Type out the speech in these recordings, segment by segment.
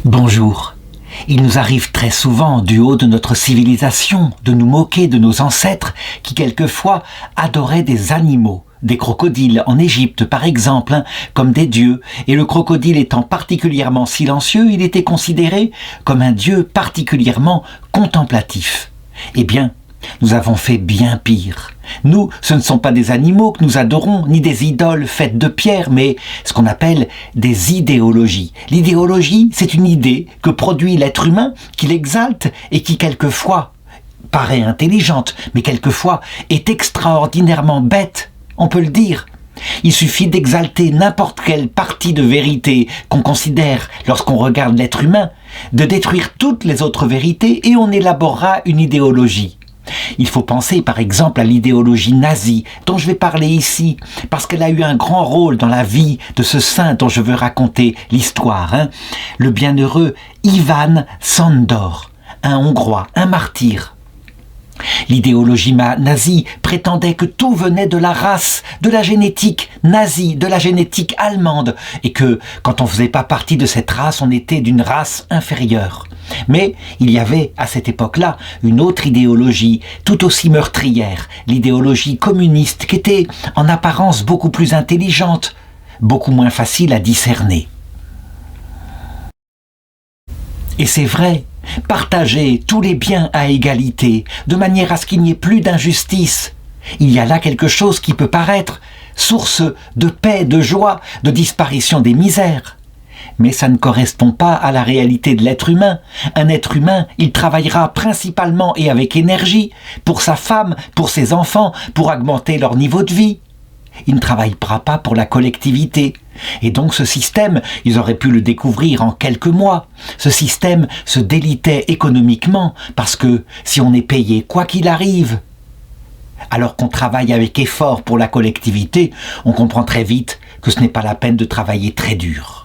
Bonjour. Il nous arrive très souvent, du haut de notre civilisation, de nous moquer de nos ancêtres qui quelquefois adoraient des animaux, des crocodiles en Égypte par exemple, comme des dieux, et le crocodile étant particulièrement silencieux, il était considéré comme un dieu particulièrement contemplatif. Eh bien, nous avons fait bien pire. Nous, ce ne sont pas des animaux que nous adorons, ni des idoles faites de pierre, mais ce qu'on appelle des idéologies. L'idéologie, c'est une idée que produit l'être humain, qui l'exalte et qui quelquefois paraît intelligente, mais quelquefois est extraordinairement bête, on peut le dire. Il suffit d'exalter n'importe quelle partie de vérité qu'on considère lorsqu'on regarde l'être humain, de détruire toutes les autres vérités et on élaborera une idéologie. Il faut penser par exemple à l'idéologie nazie dont je vais parler ici parce qu'elle a eu un grand rôle dans la vie de ce saint dont je veux raconter l'histoire, le bienheureux Ivan Sándor, un Hongrois, un martyr. L'idéologie nazie prétendait que tout venait de la race, de la génétique nazie, de la génétique allemande, et que quand on ne faisait pas partie de cette race, on était d'une race inférieure. Mais il y avait à cette époque-là une autre idéologie, tout aussi meurtrière, l'idéologie communiste, qui était en apparence beaucoup plus intelligente, beaucoup moins facile à discerner. Et c'est vrai, partager tous les biens à égalité, de manière à ce qu'il n'y ait plus d'injustice. Il y a là quelque chose qui peut paraître source de paix, de joie, de disparition des misères. Mais ça ne correspond pas à la réalité de l'être humain. Un être humain, il travaillera principalement et avec énergie pour sa femme, pour ses enfants, pour augmenter leur niveau de vie. Il ne travaillera pas pour la collectivité. Et donc ce système, ils auraient pu le découvrir en quelques mois. Ce système se délitait économiquement parce que si on est payé quoi qu'il arrive, alors qu'on travaille avec effort pour la collectivité, on comprend très vite que ce n'est pas la peine de travailler très dur.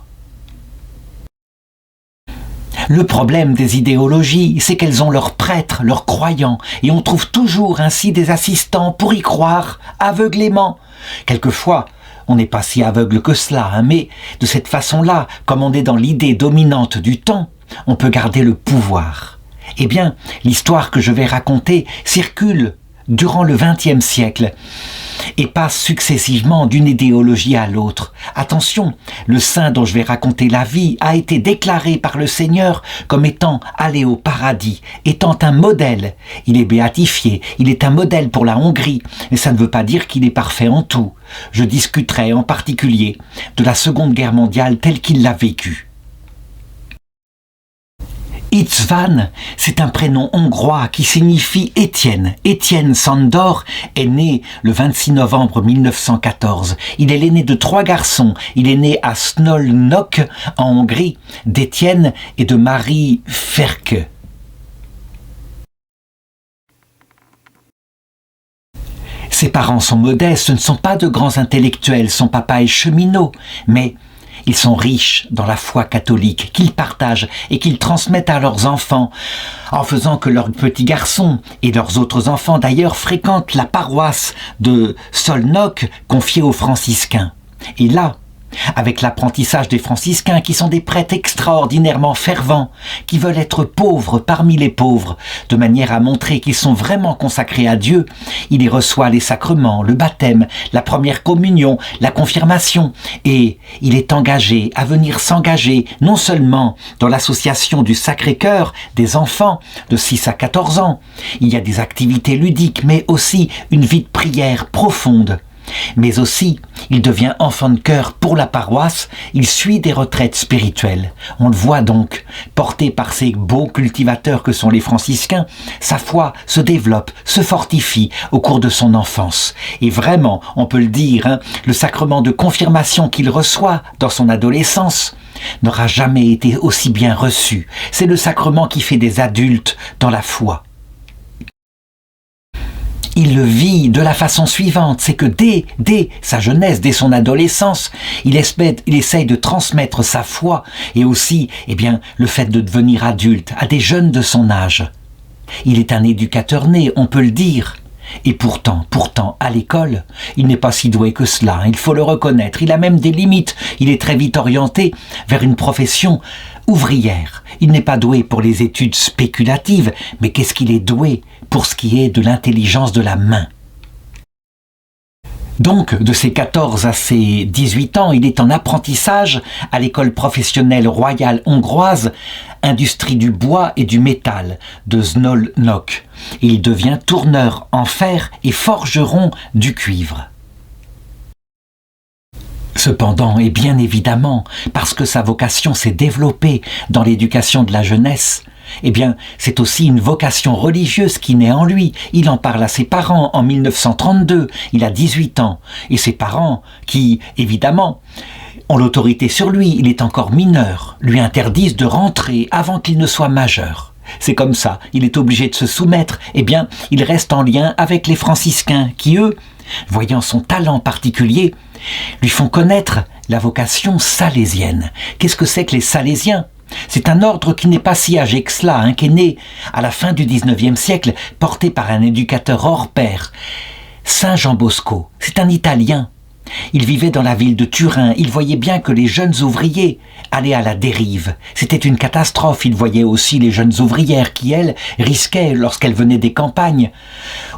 Le problème des idéologies, c'est qu'elles ont leurs prêtres, leurs croyants, et on trouve toujours ainsi des assistants pour y croire, aveuglément. Quelquefois, on n'est pas si aveugle que cela, mais de cette façon-là, comme on est dans l'idée dominante du temps, on peut garder le pouvoir. Eh bien, l'histoire que je vais raconter circule durant le XXe siècle et passe successivement d'une idéologie à l'autre. Attention, le saint dont je vais raconter la vie a été déclaré par le Seigneur comme étant allé au paradis, étant un modèle. Il est béatifié, il est un modèle pour la Hongrie, mais ça ne veut pas dire qu'il est parfait en tout. Je discuterai en particulier de la Seconde Guerre mondiale telle qu'il l'a vécue. István, c'est un prénom hongrois qui signifie Étienne. Étienne Sándor est né le 26 novembre 1914. Il est l'aîné de 3 garçons. Il est né à Szolnok, en Hongrie, d'Étienne et de Marie Ferke. Ses parents sont modestes, ce ne sont pas de grands intellectuels. Son papa est cheminot, mais ils sont riches dans la foi catholique qu'ils partagent et qu'ils transmettent à leurs enfants en faisant que leurs petits garçons et leurs autres enfants d'ailleurs fréquentent la paroisse de Szolnok confiée aux franciscains. Et là, avec l'apprentissage des franciscains qui sont des prêtres extraordinairement fervents, qui veulent être pauvres parmi les pauvres, de manière à montrer qu'ils sont vraiment consacrés à Dieu, il y reçoit les sacrements, le baptême, la première communion, la confirmation, et il est engagé à venir s'engager non seulement dans l'association du Sacré-Cœur des enfants de 6 à 14 ans, il y a des activités ludiques, mais aussi une vie de prière profonde. Mais aussi, il devient enfant de cœur pour la paroisse, il suit des retraites spirituelles. On le voit donc, porté par ces beaux cultivateurs que sont les franciscains, sa foi se développe, se fortifie au cours de son enfance. Et vraiment, on peut le dire, le sacrement de confirmation qu'il reçoit dans son adolescence n'aura jamais été aussi bien reçu. C'est le sacrement qui fait des adultes dans la foi. Il le vit de la façon suivante, c'est que dès sa jeunesse, dès son adolescence, il essaye de transmettre sa foi et aussi le fait de devenir adulte à des jeunes de son âge. Il est un éducateur né, on peut le dire. Et pourtant, à l'école, il n'est pas si doué que cela, il faut le reconnaître. Il a même des limites, il est très vite orienté vers une profession ouvrière. Il n'est pas doué pour les études spéculatives, mais qu'est-ce qu'il est doué pour ce qui est de l'intelligence de la main. Donc, de ses 14 à ses 18 ans, il est en apprentissage à l'école professionnelle royale hongroise, industrie du bois et du métal, de Szolnok. Il devient tourneur en fer et forgeron du cuivre. Cependant, et bien évidemment, parce que sa vocation s'est développée dans l'éducation de la jeunesse, eh bien, c'est aussi une vocation religieuse qui naît en lui. Il en parle à ses parents en 1932, il a 18 ans, et ses parents, qui, évidemment, ont l'autorité sur lui, il est encore mineur, lui interdisent de rentrer avant qu'il ne soit majeur. C'est comme ça, il est obligé de se soumettre. Eh bien, il reste en lien avec les franciscains qui, eux, voyant son talent particulier, lui font connaître la vocation salésienne. Qu'est-ce que c'est que les Salésiens ? C'est un ordre qui n'est pas si âgé que cela, qui est né à la fin du XIXe siècle, porté par un éducateur hors pair, Saint Jean Bosco. C'est un Italien. Il vivait dans la ville de Turin. Il voyait bien que les jeunes ouvriers allaient à la dérive. C'était une catastrophe. Il voyait aussi les jeunes ouvrières qui, elles, risquaient, lorsqu'elles venaient des campagnes,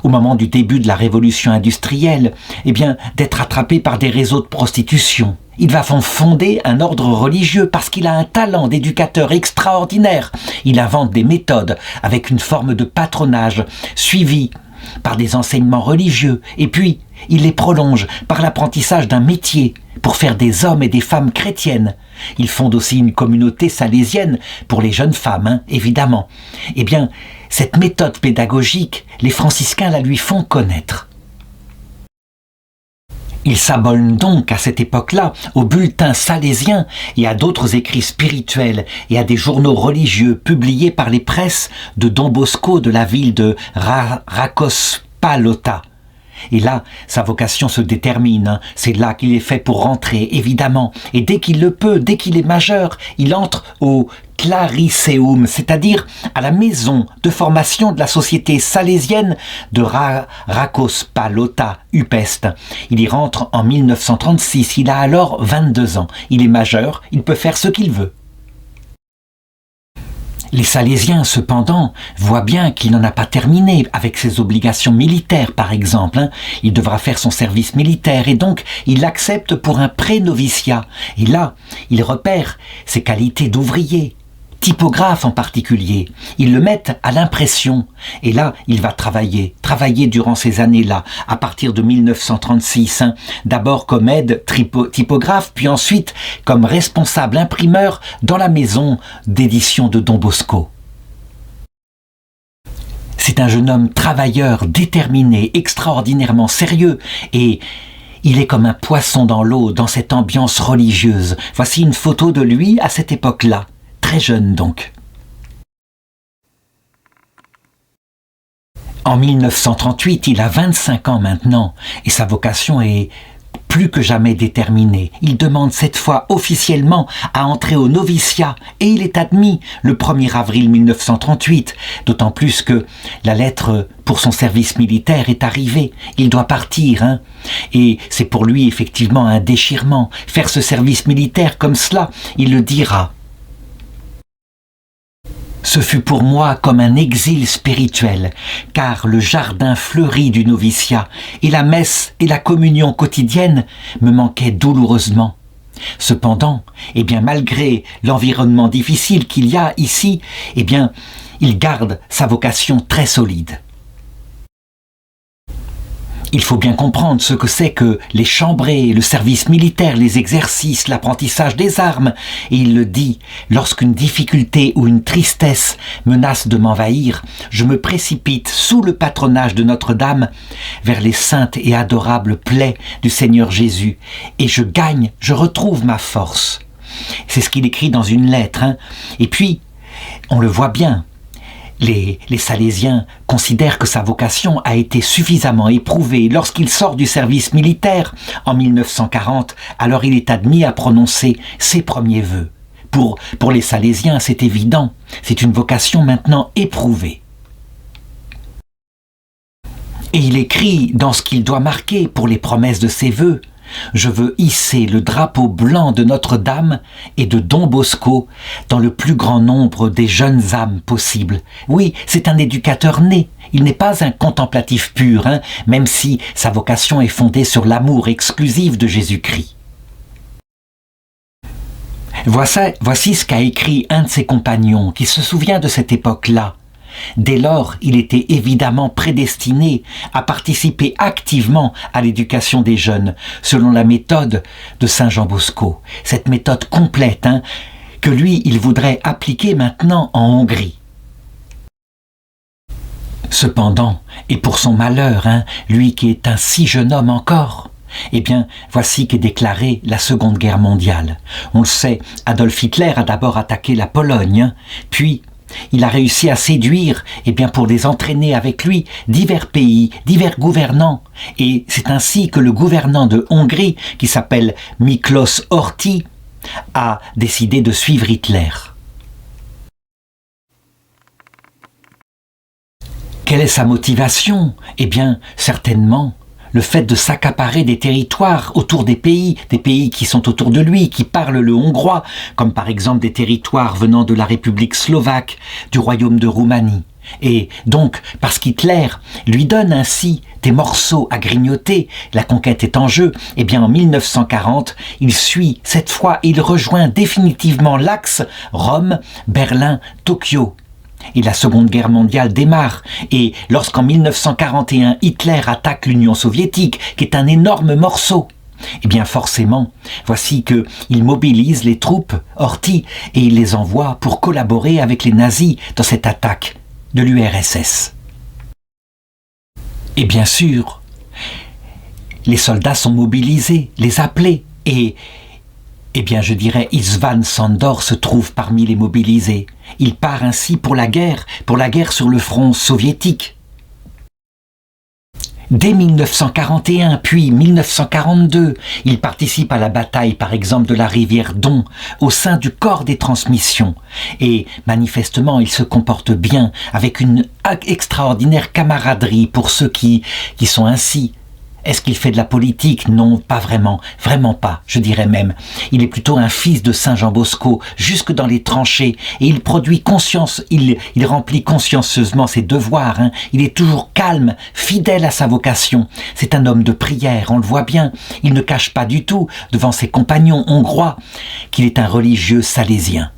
au moment du début de la révolution industrielle, eh bien, d'être attrapées par des réseaux de prostitution. Il va fonder un ordre religieux parce qu'il a un talent d'éducateur extraordinaire. Il invente des méthodes avec une forme de patronage suivie par des enseignements religieux, et puis il les prolonge par l'apprentissage d'un métier pour faire des hommes et des femmes chrétiennes. Il fonde aussi une communauté salésienne pour les jeunes femmes, évidemment. Eh bien, cette méthode pédagogique, les franciscains la lui font connaître. Il s'abonne donc à cette époque-là aux bulletins salésiens et à d'autres écrits spirituels et à des journaux religieux publiés par les presses de Don Bosco de la ville de Rákospalota. Et là, sa vocation se détermine. C'est là qu'il est fait pour rentrer, évidemment. Et dès qu'il le peut, dès qu'il est majeur, il entre au Clariceum, c'est-à-dire à la maison de formation de la société salésienne de Rákospalota, Újpest. Il y rentre en 1936. Il a alors 22 ans. Il est majeur, il peut faire ce qu'il veut. Les Salésiens, cependant, voient bien qu'il n'en a pas terminé avec ses obligations militaires, par exemple. Il devra faire son service militaire et donc il l'accepte pour un pré-noviciat. Et là, il repère ses qualités d'ouvrier, typographe en particulier. Ils le mettent à l'impression. Et là, il va travailler durant ces années-là, à partir de 1936. D'abord comme aide typographe, puis ensuite comme responsable imprimeur dans la maison d'édition de Don Bosco. C'est un jeune homme travailleur, déterminé, extraordinairement sérieux et il est comme un poisson dans l'eau, dans cette ambiance religieuse. Voici une photo de lui à cette époque-là. Très jeune donc. En 1938, il a 25 ans maintenant et sa vocation est plus que jamais déterminée. Il demande cette fois officiellement à entrer au noviciat et il est admis le 1er avril 1938, d'autant plus que la lettre pour son service militaire est arrivée. Il doit partir, et c'est pour lui effectivement un déchirement. Faire ce service militaire comme cela, il le dira. Ce fut pour moi comme un exil spirituel, car le jardin fleuri du noviciat et la messe et la communion quotidienne me manquaient douloureusement. Cependant, malgré l'environnement difficile qu'il y a ici, il garde sa vocation très solide. Il faut bien comprendre ce que c'est que les chambrées, le service militaire, les exercices, l'apprentissage des armes. Et il le dit, lorsqu'une difficulté ou une tristesse menace de m'envahir, je me précipite sous le patronage de Notre-Dame vers les saintes et adorables plaies du Seigneur Jésus. Et je retrouve ma force. C'est ce qu'il écrit dans une lettre. Et puis, on le voit bien. Les Salésiens considèrent que sa vocation a été suffisamment éprouvée. Lorsqu'il sort du service militaire en 1940, alors il est admis à prononcer ses premiers vœux. Pour les Salésiens, c'est évident, c'est une vocation maintenant éprouvée. Et il écrit dans ce qu'il doit marquer pour les promesses de ses vœux, Je veux hisser le drapeau blanc de Notre-Dame et de Don Bosco dans le plus grand nombre des jeunes âmes possibles. Oui, c'est un éducateur né. Il n'est pas un contemplatif pur, même si sa vocation est fondée sur l'amour exclusif de Jésus-Christ. Voici ce qu'a écrit un de ses compagnons qui se souvient de cette époque-là. Dès lors, il était évidemment prédestiné à participer activement à l'éducation des jeunes, selon la méthode de Saint Jean Bosco, cette méthode complète que lui, il voudrait appliquer maintenant en Hongrie. Cependant, et pour son malheur, lui qui est un si jeune homme encore, eh bien, voici qu'est déclarée la Seconde Guerre mondiale. On le sait, Adolf Hitler a d'abord attaqué la Pologne, puis il a réussi à séduire, pour les entraîner avec lui, divers pays, divers gouvernants. Et c'est ainsi que le gouvernant de Hongrie, qui s'appelle Miklos Horthy, a décidé de suivre Hitler. Quelle est sa motivation ? Certainement, le fait de s'accaparer des territoires autour des pays qui sont autour de lui, qui parlent le hongrois, comme par exemple des territoires venant de la République slovaque, du royaume de Roumanie. Et donc, parce qu'Hitler lui donne ainsi des morceaux à grignoter, la conquête est en jeu, en 1940, il suit cette fois, il rejoint définitivement l'axe Rome-Berlin-Tokyo. Et la Seconde Guerre mondiale démarre, et lorsqu'en 1941 Hitler attaque l'Union soviétique, qui est un énorme morceau, forcément, voici qu'il mobilise les troupes Horthy et il les envoie pour collaborer avec les nazis dans cette attaque de l'URSS. Et bien sûr, les soldats sont mobilisés, les appelés, et je dirais, István Sándor se trouve parmi les mobilisés. Il part ainsi pour la guerre sur le front soviétique. Dès 1941, puis 1942, il participe à la bataille, par exemple, de la rivière Don, au sein du corps des transmissions. Et manifestement, il se comporte bien, avec une extraordinaire camaraderie pour ceux qui sont ainsi. Est-ce qu'il fait de la politique ? Non, pas vraiment. Vraiment pas, je dirais même. Il est plutôt un fils de Saint Jean Bosco, jusque dans les tranchées, et il remplit consciencieusement ses devoirs. Il est toujours calme, fidèle à sa vocation. C'est un homme de prière, on le voit bien. Il ne cache pas du tout, devant ses compagnons hongrois, qu'il est un religieux salésien.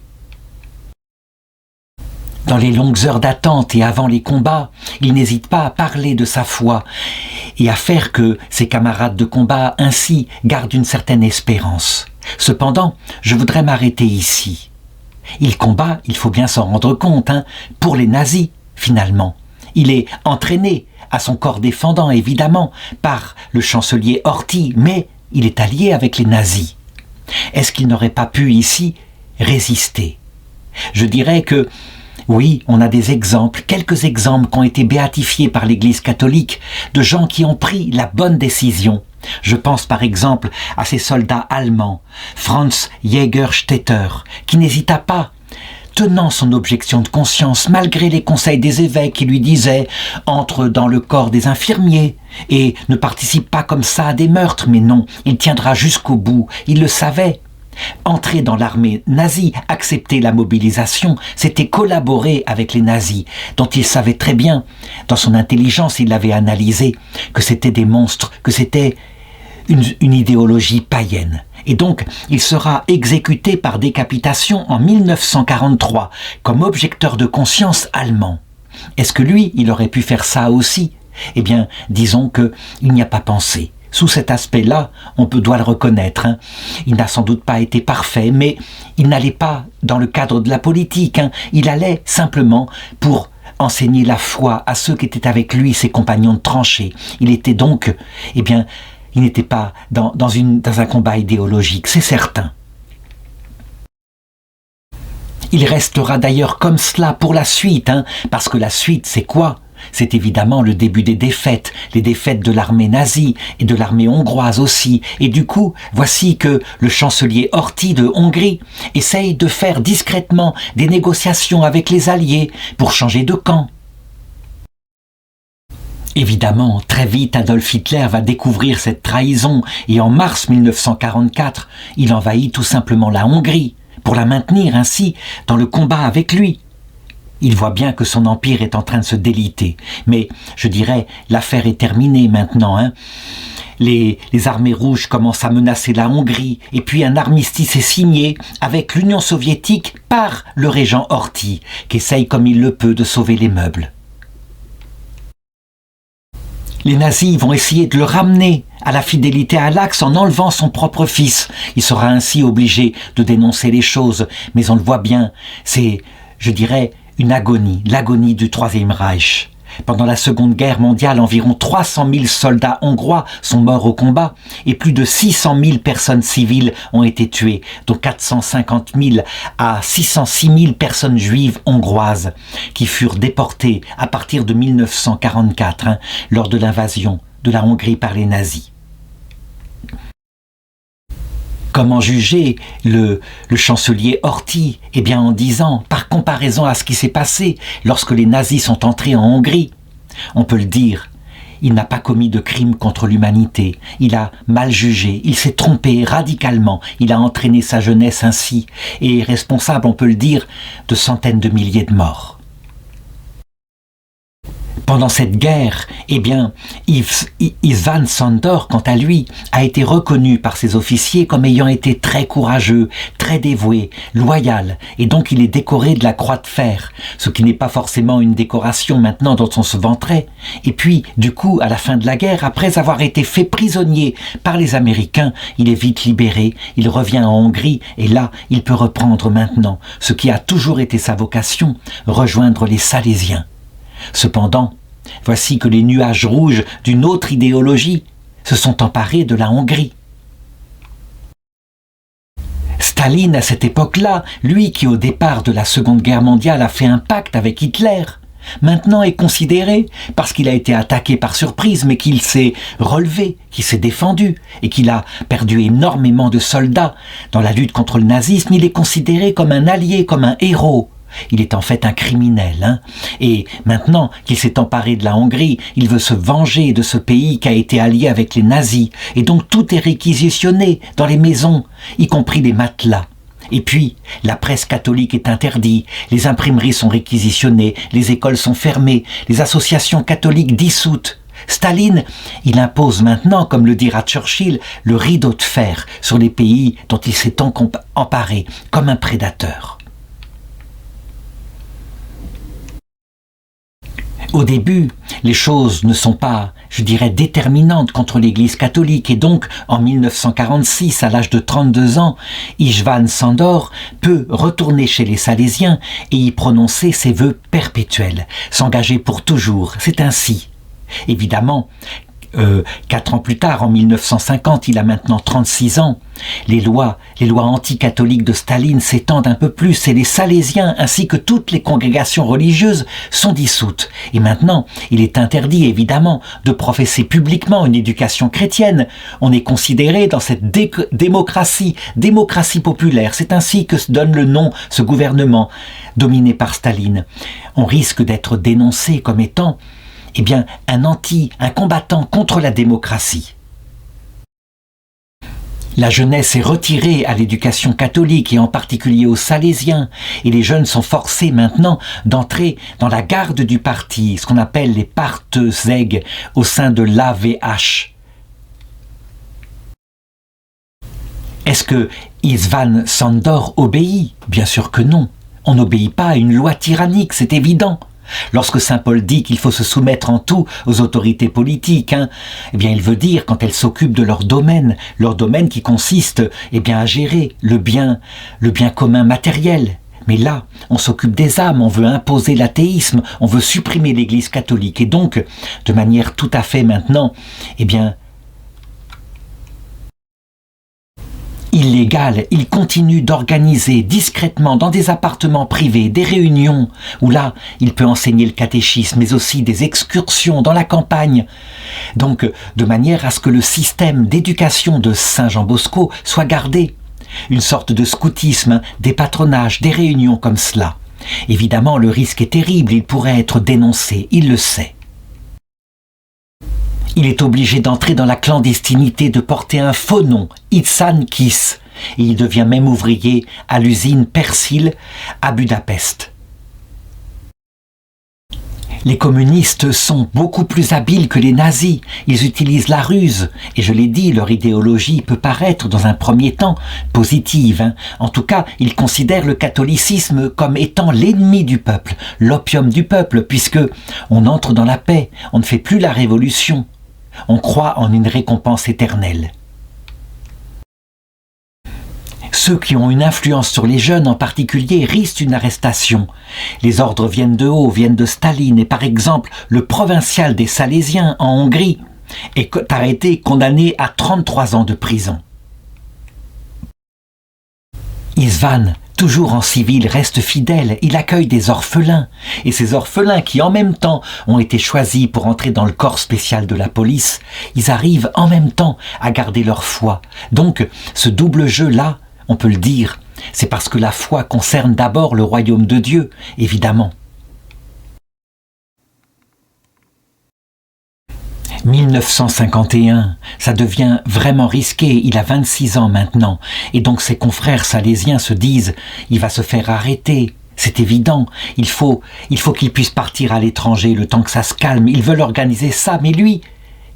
Dans les longues heures d'attente et avant les combats, il n'hésite pas à parler de sa foi et à faire que ses camarades de combat ainsi gardent une certaine espérance. Cependant, je voudrais m'arrêter ici. Il combat, il faut bien s'en rendre compte, pour les nazis, finalement. Il est entraîné à son corps défendant, évidemment, par le chancelier Horthy, mais il est allié avec les nazis. Est-ce qu'il n'aurait pas pu ici résister ? Je dirais que oui, on a des exemples, quelques exemples qui ont été béatifiés par l'Église catholique, de gens qui ont pris la bonne décision. Je pense par exemple à ces soldats allemands, Franz Jägerstätter, qui n'hésita pas, tenant son objection de conscience malgré les conseils des évêques qui lui disaient « entre dans le corps des infirmiers et ne participe pas comme ça à des meurtres », mais non, il tiendra jusqu'au bout, il le savait. Entrer dans l'armée nazie, accepter la mobilisation, c'était collaborer avec les nazis, dont il savait très bien, dans son intelligence, il l'avait analysé, que c'était des monstres, que c'était une idéologie païenne. Et donc, il sera exécuté par décapitation en 1943, comme objecteur de conscience allemand. Est-ce que lui, il aurait pu faire ça aussi ? Disons qu'il n'y a pas pensé. Sous cet aspect-là, doit le reconnaître. Il n'a sans doute pas été parfait, mais il n'allait pas dans le cadre de la politique. Il allait simplement pour enseigner la foi à ceux qui étaient avec lui, ses compagnons de tranchée. Il était donc, il n'était pas dans un combat idéologique, c'est certain. Il restera d'ailleurs comme cela pour la suite, parce que la suite, c'est quoi ? C'est évidemment le début des défaites, les défaites de l'armée nazie et de l'armée hongroise aussi. Et du coup, voici que le chancelier Horthy de Hongrie essaye de faire discrètement des négociations avec les Alliés pour changer de camp. Évidemment, très vite, Adolf Hitler va découvrir cette trahison et en mars 1944, il envahit tout simplement la Hongrie pour la maintenir ainsi dans le combat avec lui. Il voit bien que son empire est en train de se déliter. Mais, je dirais, l'affaire est terminée maintenant. Les armées rouges commencent à menacer la Hongrie et puis un armistice est signé avec l'Union soviétique par le régent Horthy, qui essaye comme il le peut de sauver les meubles. Les nazis vont essayer de le ramener à la fidélité à l'Axe en enlevant son propre fils. Il sera ainsi obligé de dénoncer les choses, mais on le voit bien, c'est, je dirais, une agonie, l'agonie du Troisième Reich. Pendant la Seconde Guerre mondiale, environ 300 000 soldats hongrois sont morts au combat et plus de 600 000 personnes civiles ont été tuées, dont 450 000 à 606 000 personnes juives hongroises qui furent déportées à partir de 1944 lors de l'invasion de la Hongrie par les nazis. Comment juger le chancelier Horthy? Eh bien en disant, par comparaison à ce qui s'est passé lorsque les nazis sont entrés en Hongrie, on peut le dire, il n'a pas commis de crime contre l'humanité, il a mal jugé, il s'est trompé radicalement, il a entraîné sa jeunesse ainsi, et est responsable, on peut le dire, de centaines de milliers de morts. Pendant cette guerre, eh bien, István Sándor, quant à lui, a été reconnu par ses officiers comme ayant été très courageux, très dévoué, loyal, et donc il est décoré de la Croix de Fer, ce qui n'est pas forcément une décoration maintenant dont on se vanterait. Et puis, du coup, à la fin de la guerre, après avoir été fait prisonnier par les Américains, il est vite libéré, il revient en Hongrie, et là, il peut reprendre maintenant ce qui a toujours été sa vocation, rejoindre les Salésiens. Cependant, voici que les nuages rouges d'une autre idéologie se sont emparés de la Hongrie. Staline, à cette époque-là, lui qui au départ de la Seconde Guerre mondiale a fait un pacte avec Hitler, maintenant est considéré, parce qu'il a été attaqué par surprise, mais qu'il s'est relevé, qu'il s'est défendu, et qu'il a perdu énormément de soldats dans la lutte contre le nazisme, il est considéré comme un allié, comme un héros. Il est en fait un criminel, Et maintenant qu'il s'est emparé de la Hongrie, il veut se venger de ce pays qui a été allié avec les nazis. Et donc tout est réquisitionné dans les maisons, y compris les matelas. Et puis, la presse catholique est interdite, les imprimeries sont réquisitionnées, les écoles sont fermées, les associations catholiques dissoutes. Staline, il impose maintenant, comme le dira Churchill, le rideau de fer sur les pays dont il s'est emparé, comme un prédateur. Au début, les choses ne sont pas, je dirais, déterminantes contre l'Église catholique et donc, en 1946, à l'âge de 32 ans, István Sándor peut retourner chez les Salésiens et y prononcer ses vœux perpétuels, s'engager pour toujours. C'est ainsi. Évidemment, 4 ans plus tard, en 1950, il a maintenant 36 ans. Les lois anticatholiques de Staline s'étendent un peu plus et les Salésiens ainsi que toutes les congrégations religieuses sont dissoutes. Et maintenant, il est interdit évidemment de professer publiquement une éducation chrétienne. On est considéré dans cette démocratie populaire. C'est ainsi que se donne le nom ce gouvernement dominé par Staline. On risque d'être dénoncé comme étant un combattant contre la démocratie. La jeunesse est retirée à l'éducation catholique et en particulier aux Salésiens et les jeunes sont forcés maintenant d'entrer dans la garde du parti, ce qu'on appelle les Partezeg au sein de l'AVH. Est-ce que István Sándor obéit? Bien sûr que non. On n'obéit pas à une loi tyrannique, c'est évident. Lorsque saint Paul dit qu'il faut se soumettre en tout aux autorités politiques, il veut dire quand elles s'occupent de leur domaine qui consiste à gérer le bien commun matériel. Mais là, on s'occupe des âmes, on veut imposer l'athéisme, on veut supprimer l'Église catholique et donc, de manière tout à fait maintenant, illégal, il continue d'organiser discrètement dans des appartements privés des réunions où là, il peut enseigner le catéchisme, mais aussi des excursions dans la campagne. Donc, de manière à ce que le système d'éducation de Saint Jean Bosco soit gardé. Une sorte de scoutisme, des patronages, des réunions comme cela. Évidemment, le risque est terrible, il pourrait être dénoncé, il le sait. Il est obligé d'entrer dans la clandestinité, de porter un faux nom, Itzhak Kiss, et il devient même ouvrier à l'usine Persil à Budapest. Les communistes sont beaucoup plus habiles que les nazis. Ils utilisent la ruse. Et je l'ai dit, leur idéologie peut paraître dans un premier temps positive. En tout cas, ils considèrent le catholicisme comme étant l'ennemi du peuple, l'opium du peuple, puisque on entre dans la paix, on ne fait plus la révolution. On croit en une récompense éternelle. Ceux qui ont une influence sur les jeunes en particulier risquent une arrestation. Les ordres viennent de haut, viennent de Staline, et par exemple, le provincial des Salésiens en Hongrie est arrêté et condamné à 33 ans de prison. István, toujours en civil, reste fidèle, il accueille des orphelins, et ces orphelins qui en même temps ont été choisis pour entrer dans le corps spécial de la police, ils arrivent en même temps à garder leur foi. Donc, ce double jeu-là, on peut le dire, c'est parce que la foi concerne d'abord le royaume de Dieu, évidemment. 1951, ça devient vraiment risqué, il a 26 ans maintenant, et donc ses confrères salésiens se disent « il va se faire arrêter ». C'est évident, il faut qu'il puisse partir à l'étranger le temps que ça se calme, ils veulent organiser ça, mais lui,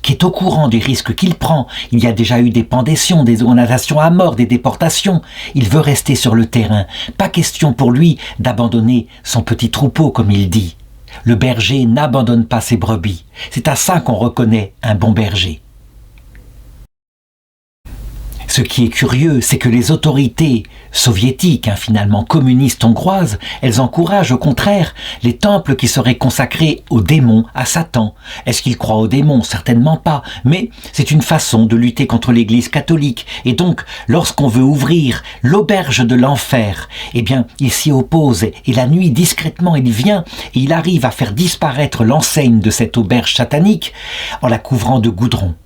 qui est au courant des risques qu'il prend, il y a déjà eu des pendations, des condamnations à mort, des déportations, il veut rester sur le terrain, pas question pour lui d'abandonner son petit troupeau comme il dit. Le berger n'abandonne pas ses brebis, c'est à ça qu'on reconnaît un bon berger. Ce qui est curieux, c'est que les autorités soviétiques, finalement communistes hongroises, elles encouragent au contraire les temples qui seraient consacrés aux démons, à Satan. Est-ce qu'ils croient aux démons? Certainement pas, mais c'est une façon de lutter contre l'Église catholique. Et donc, lorsqu'on veut ouvrir l'auberge de l'enfer, eh bien, il s'y oppose, et la nuit, discrètement, il vient, et il arrive à faire disparaître l'enseigne de cette auberge satanique en la couvrant de goudron.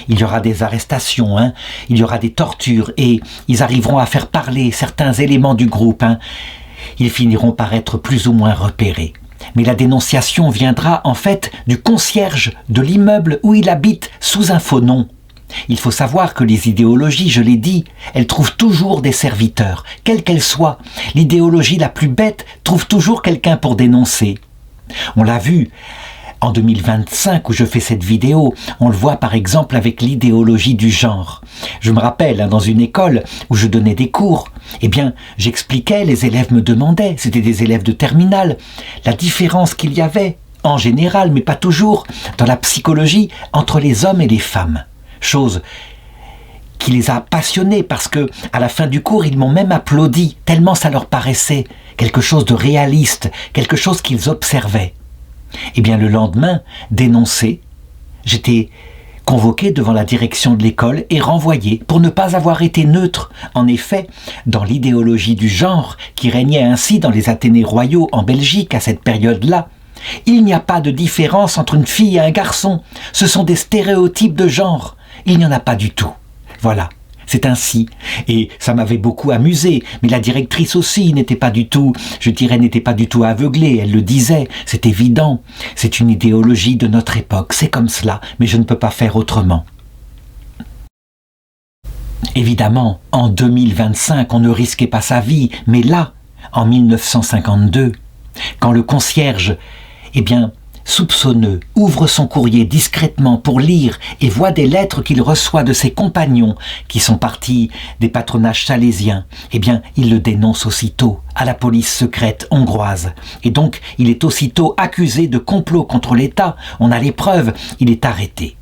Il y aura des arrestations, il y aura des tortures et ils arriveront à faire parler certains éléments du groupe. Ils finiront par être plus ou moins repérés. Mais la dénonciation viendra en fait du concierge de l'immeuble où il habite sous un faux nom. Il faut savoir que les idéologies, je l'ai dit, elles trouvent toujours des serviteurs, quelle qu'elle soit. L'idéologie la plus bête trouve toujours quelqu'un pour dénoncer. On l'a vu en 2025 où je fais cette vidéo, on le voit par exemple avec l'idéologie du genre. Je me rappelle, dans une école où je donnais des cours, eh bien, j'expliquais, les élèves me demandaient, c'était des élèves de terminale, la différence qu'il y avait, en général, mais pas toujours, dans la psychologie, entre les hommes et les femmes. Chose qui les a passionnés parce que, à la fin du cours, ils m'ont même applaudi, tellement ça leur paraissait quelque chose de réaliste, quelque chose qu'ils observaient. Eh bien, le lendemain, dénoncé, j'étais convoqué devant la direction de l'école et renvoyé pour ne pas avoir été neutre. En effet, dans l'idéologie du genre qui régnait ainsi dans les Athénées royaux en Belgique à cette période-là, il n'y a pas de différence entre une fille et un garçon. Ce sont des stéréotypes de genre. Il n'y en a pas du tout. Voilà. C'est ainsi. Et ça m'avait beaucoup amusé. Mais la directrice aussi n'était pas du tout, je dirais, n'était pas du tout aveuglée. Elle le disait. C'est évident. C'est une idéologie de notre époque. C'est comme cela. Mais je ne peux pas faire autrement. Évidemment, en 2025, on ne risquait pas sa vie. Mais là, en 1952, quand le concierge, soupçonneux, ouvre son courrier discrètement pour lire et voit des lettres qu'il reçoit de ses compagnons qui sont partis des patronages salésiens, il le dénonce aussitôt à la police secrète hongroise. Et donc, il est aussitôt accusé de complot contre l'État. On a les preuves, il est arrêté.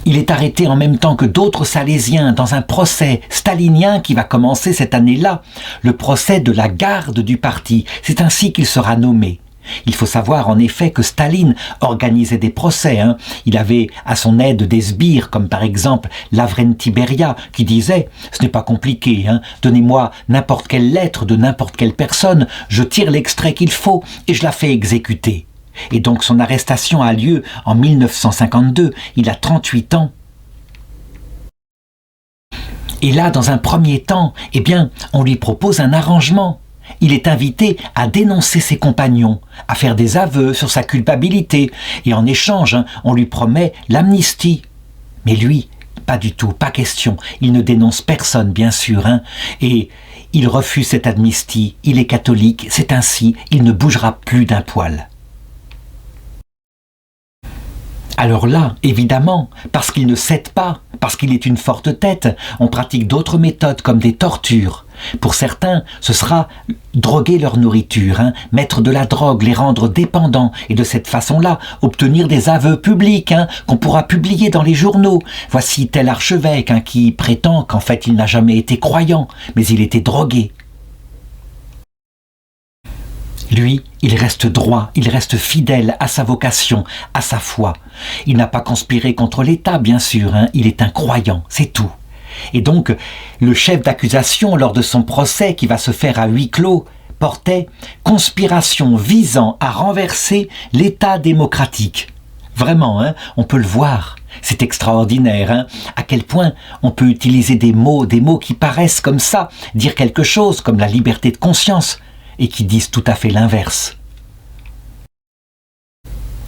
Il est arrêté en même temps que d'autres Salésiens dans un procès stalinien qui va commencer cette année-là, le procès de la garde du parti. C'est ainsi qu'il sera nommé. Il faut savoir en effet que Staline organisait des procès. Il avait à son aide des sbires, comme par exemple Lavrenti Beria, qui disait « Ce n'est pas compliqué, donnez-moi n'importe quelle lettre de n'importe quelle personne, je tire l'extrait qu'il faut et je la fais exécuter ». Et donc son arrestation a lieu en 1952, il a 38 ans. Et là, dans un premier temps, on lui propose un arrangement. il est invité à dénoncer ses compagnons, à faire des aveux sur sa culpabilité, et en échange, on lui promet l'amnistie. Mais lui, pas du tout, pas question. Il ne dénonce personne, bien sûr, et il refuse cette amnistie. Il est catholique, c'est ainsi, il ne bougera plus d'un poil. Alors là, évidemment, parce qu'il ne cède pas, parce qu'il est une forte tête, on pratique d'autres méthodes comme des tortures. Pour certains, ce sera droguer leur nourriture, mettre de la drogue, les rendre dépendants, et de cette façon-là, obtenir des aveux publics qu'on pourra publier dans les journaux. Voici tel archevêque qui prétend qu'en fait il n'a jamais été croyant, mais il était drogué. Lui, il reste droit, il reste fidèle à sa vocation, à sa foi. Il n'a pas conspiré contre l'État, bien sûr, il est un croyant, c'est tout. Et donc, le chef d'accusation, lors de son procès qui va se faire à huis clos, portait « conspiration visant à renverser l'État démocratique ». Vraiment, on peut le voir. C'est extraordinaire, à quel point on peut utiliser des mots qui paraissent comme ça, dire quelque chose comme la liberté de conscience, et qui disent tout à fait l'inverse.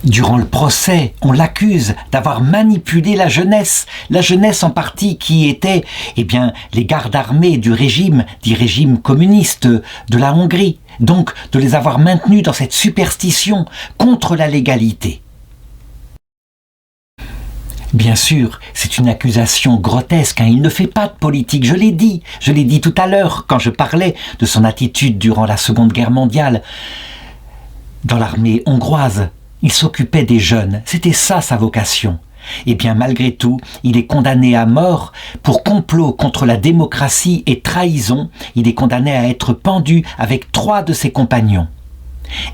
Durant le procès, on l'accuse d'avoir manipulé la jeunesse en partie qui était, les gardes armés du régime, dit régime communiste de la Hongrie, donc de les avoir maintenus dans cette superstition contre la légalité. Bien sûr, c'est une accusation grotesque, il ne fait pas de politique, je l'ai dit tout à l'heure quand je parlais de son attitude durant la Seconde Guerre mondiale. Dans l'armée hongroise, il s'occupait des jeunes, c'était ça sa vocation. Malgré tout, il est condamné à mort pour complot contre la démocratie et trahison, il est condamné à être pendu avec 3 de ses compagnons.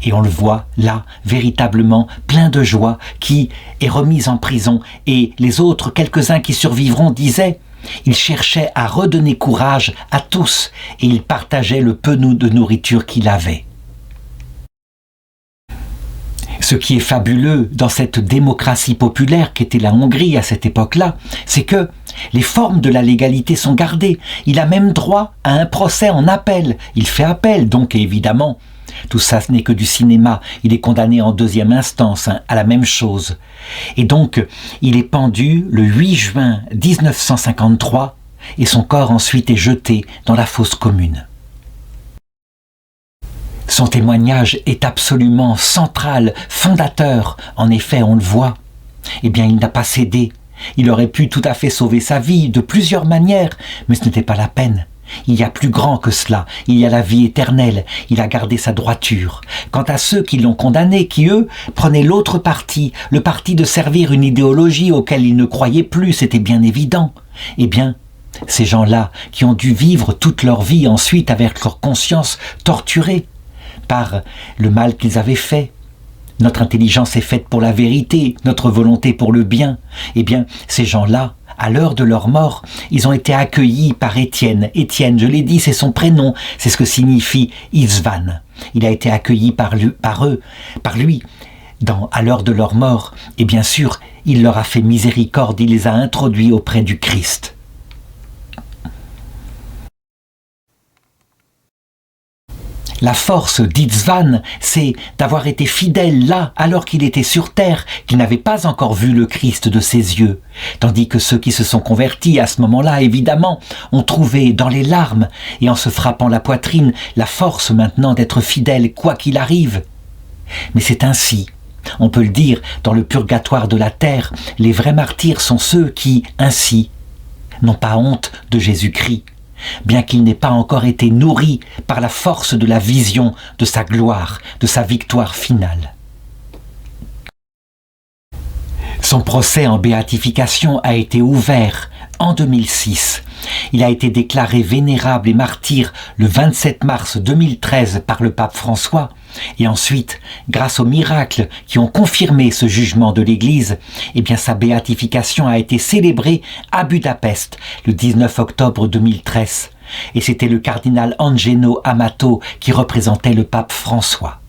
Et on le voit là, véritablement plein de joie, qui est remis en prison. Et les autres, quelques-uns qui survivront, disaient « Il cherchait à redonner courage à tous et il partageait le peu de nourriture qu'il avait. » Ce qui est fabuleux dans cette démocratie populaire qu'était la Hongrie à cette époque-là, c'est que les formes de la légalité sont gardées. Il a même droit à un procès en appel. Il fait appel, donc évidemment. Tout ça, ce n'est que du cinéma. Il est condamné en 2e instance à la même chose. Et donc, il est pendu le 8 juin 1953 et son corps ensuite est jeté dans la fosse commune. Son témoignage est absolument central, fondateur. En effet, on le voit. Il n'a pas cédé. Il aurait pu tout à fait sauver sa vie de plusieurs manières, mais ce n'était pas la peine. Il y a plus grand que cela, il y a la vie éternelle, il a gardé sa droiture. Quant à ceux qui l'ont condamné, qui eux, prenaient l'autre parti, le parti de servir une idéologie auquel ils ne croyaient plus, c'était bien évident. Ces gens-là qui ont dû vivre toute leur vie ensuite avec leur conscience torturée par le mal qu'ils avaient fait. Notre intelligence est faite pour la vérité, notre volonté pour le bien. Ces gens-là, à l'heure de leur mort, ils ont été accueillis par Étienne. Étienne, je l'ai dit, c'est son prénom, c'est ce que signifie Isvan. Il a été accueilli par lui, à l'heure de leur mort. Et bien sûr, il leur a fait miséricorde, il les a introduits auprès du Christ. La force d'Isvan, c'est d'avoir été fidèle là, alors qu'il était sur terre, qu'il n'avait pas encore vu le Christ de ses yeux. Tandis que ceux qui se sont convertis à ce moment-là, évidemment, ont trouvé dans les larmes et en se frappant la poitrine la force maintenant d'être fidèle quoi qu'il arrive. Mais c'est ainsi. On peut le dire, dans le purgatoire de la terre, les vrais martyrs sont ceux qui, ainsi, n'ont pas honte de Jésus-Christ, bien qu'il n'ait pas encore été nourri par la force de la vision de sa gloire, de sa victoire finale. Son procès en béatification a été ouvert en 2006. Il a été déclaré vénérable et martyr le 27 mars 2013 par le pape François. Et ensuite, grâce aux miracles qui ont confirmé ce jugement de l'Église, sa béatification a été célébrée à Budapest le 19 octobre 2013. Et c'était le cardinal Angelo Amato qui représentait le pape François.